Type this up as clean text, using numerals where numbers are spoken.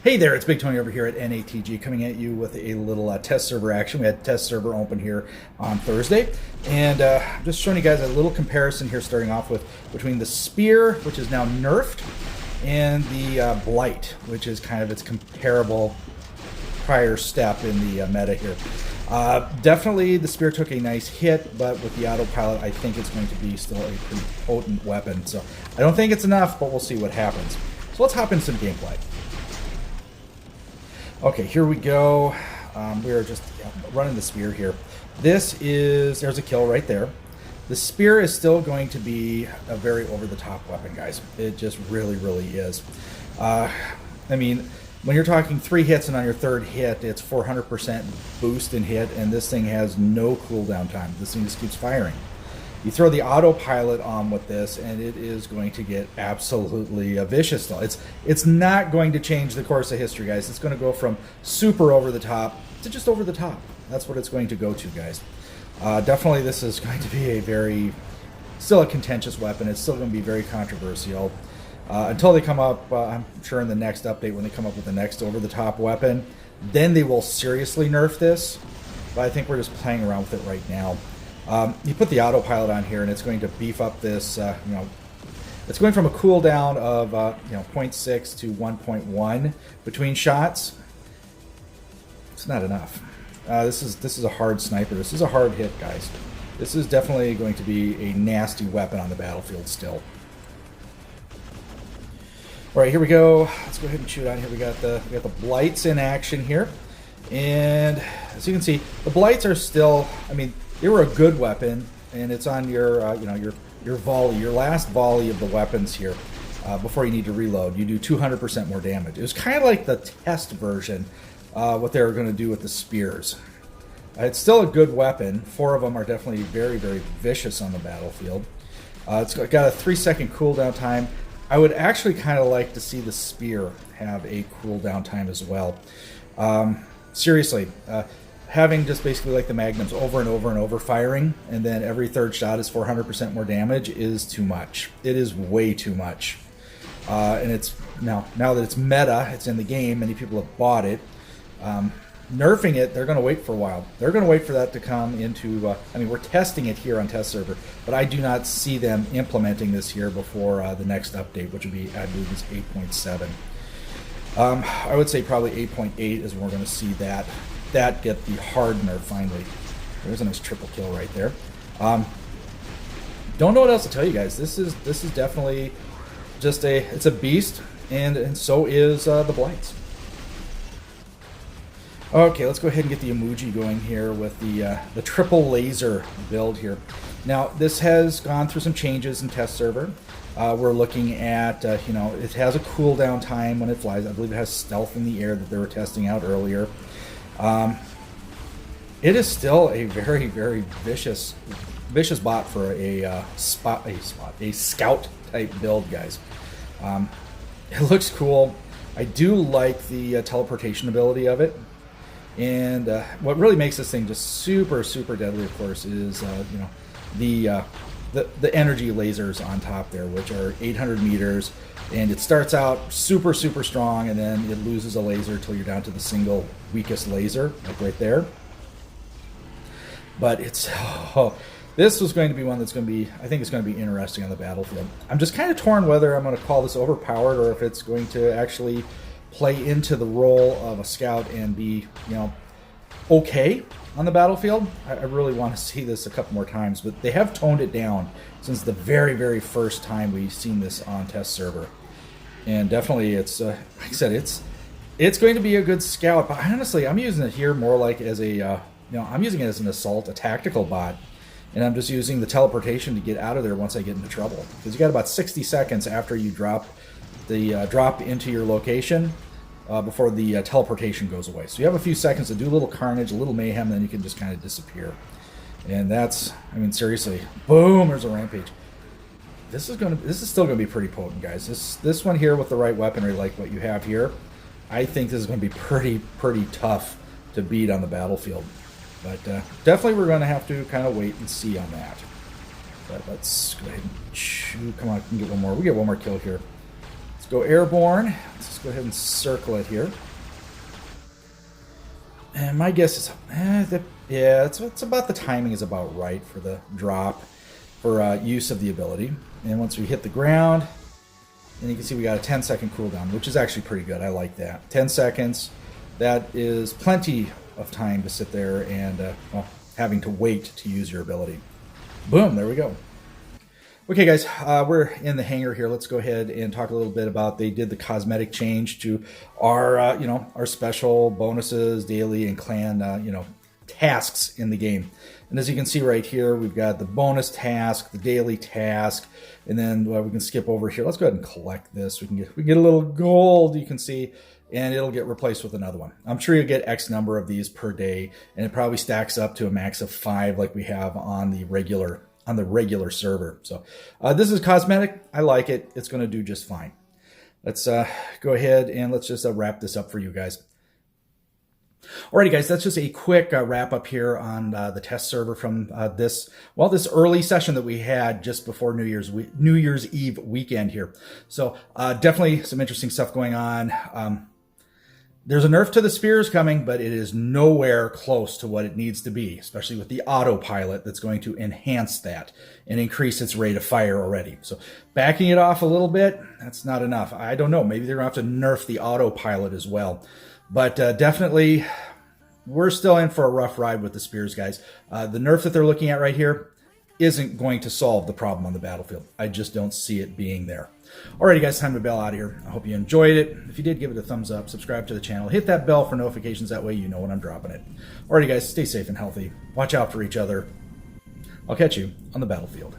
Hey there, it's Big Tony over here at NATG coming at you with a little test server action. We had test server open here on Thursday, and I'm just showing you guys a little comparison here starting off with between the Spear, which is now nerfed, and the Blight, which is kind of its comparable prior step in the meta here. Definitely the Spear took a nice hit, but with the autopilot I think it's going to be still a pretty potent weapon. So I don't think it's enough, but we'll see what happens. So let's hop into some gameplay. Okay, here we go. We are just running the Spear here. There's a kill right there. The Spear is still going to be a very over-the-top weapon, guys. It just really, really is. I mean, when you're talking 3 hits and on your 3rd hit, it's 400% boost in hit, and this thing has no cooldown time. This thing just keeps firing. You throw the autopilot on with this, and it is going to get absolutely vicious. Though it's not going to change the course of history, guys. It's going to go from super over the top to just over the top. That's what it's going to go to, guys. Definitely, this is going to be still a contentious weapon. It's still going to be very controversial until they come up. I'm sure in the next update, when they come up with the next over-the-top weapon, then they will seriously nerf this. But I think we're just playing around with it right now. You put the autopilot on here, and it's going to beef up this. It's going from a cooldown of 0.6 to 1.1 between shots. It's not enough. This is a hard sniper. This is a hard hit, guys. This is definitely going to be a nasty weapon on the battlefield still. All right, here we go. Let's go ahead and shoot on here. We got the Blights in action here, and as you can see, the Blights are still. I mean, they were a good weapon, and it's on your your volley, your last volley of the weapons here before you need to reload. You do 200% more damage. It was kind of like the test version, what they were going to do with the Spears. It's still a good weapon. 4 of them are definitely very, very vicious on the battlefield. It's got a 3-second cooldown time. I would actually kind of like to see the Spear have a cooldown time as well. Seriously. Having just basically like the Magnums over and over and over firing, and then every 3rd shot is 400% more damage is too much. It is way too much. And it's now that it's meta, it's in the game, many people have bought it. Nerfing it, they're going to wait for a while. They're going to wait for that to come into, I mean, we're testing it here on test server, but I do not see them implementing this here before the next update, which would be, I believe, is 8.7. I would say probably 8.8 is when we're going to see that get the hard nerf finally. There's a nice triple kill right there. Don't know what else to tell you guys. This is definitely just it's a beast, and so is the Blights. Okay, let's go ahead and get the IMUJI going here with the triple laser build here. Now this has gone through some changes in test server. We're looking at it has a cooldown time when it flies. I believe it has stealth in the air that they were testing out earlier. It is still a very, very vicious bot for a scout type build, guys. It looks cool. I do like the teleportation ability of it, and what really makes this thing just super, super deadly, of course, is the energy lasers on top there, which are 800 meters. And it starts out super, super strong, and then it loses a laser until you're down to the single weakest laser, like right there. But this was going to be one that's going to be, I think it's going to be interesting on the battlefield. I'm just kind of torn whether I'm going to call this overpowered or if it's going to actually play into the role of a scout and be, okay on the battlefield. I really want to see this a couple more times, but they have toned it down since the very, very first time we've seen this on test server. And definitely it's, like I said, it's going to be a good scout, but honestly, I'm using it here more like as a, I'm using it as an assault, a tactical bot, and I'm just using the teleportation to get out of there once I get into trouble. Because you got about 60 seconds after you drop into your location before the teleportation goes away. So you have a few seconds to do a little carnage, a little mayhem, then you can just kind of disappear. And that's, I mean, seriously, boom, there's a rampage. This is still going to be pretty potent, guys. This one here with the right weaponry, like what you have here, I think this is going to be pretty tough to beat on the battlefield. But definitely we're going to have to kind of wait and see on that. But let's go ahead and shoot. Come on, we can get one more. We get one more kill here. Let's go airborne. Let's just go ahead and circle it here. And my guess is, it's about the timing is about right for the drop for use of the ability. And once we hit the ground, then you can see we got a 10-second cooldown, which is actually pretty good. I like that. 10 seconds. That is plenty of time to sit there and having to wait to use your ability. Boom, there we go. Okay, guys, we're in the hangar here. Let's go ahead and talk a little bit about they did the cosmetic change to our, our special bonuses, daily, and clan, tasks in the game. And as you can see right here, we've got the bonus task, the daily task, and then we can skip over here. Let's go ahead and collect this. We get a little gold, you can see, and it'll get replaced with another one. I'm sure you'll get X number of these per day, and it probably stacks up to a max of 5 like we have on the regular server. So this is cosmetic. I like it. It's going to do just fine. Let's go ahead and let's just wrap this up for you guys. Alrighty, guys, that's just a quick wrap up here on the test server from this early session that we had just before New Year's Eve weekend here. So definitely some interesting stuff going on. There's a nerf to the spears coming, but it is nowhere close to what it needs to be, especially with the autopilot that's going to enhance that and increase its rate of fire already. So backing it off a little bit, that's not enough. I don't know. Maybe they're going to have to nerf the autopilot as well. But definitely, we're still in for a rough ride with the spears, guys. The nerf that they're looking at right here isn't going to solve the problem on the battlefield. I just don't see it being there. Alrighty, guys, time to bail out of here. I hope you enjoyed it. If you did, give it a thumbs up, subscribe to the channel, hit that bell for notifications. That way you know when I'm dropping it. Alrighty, guys, stay safe and healthy. Watch out for each other. I'll catch you on the battlefield.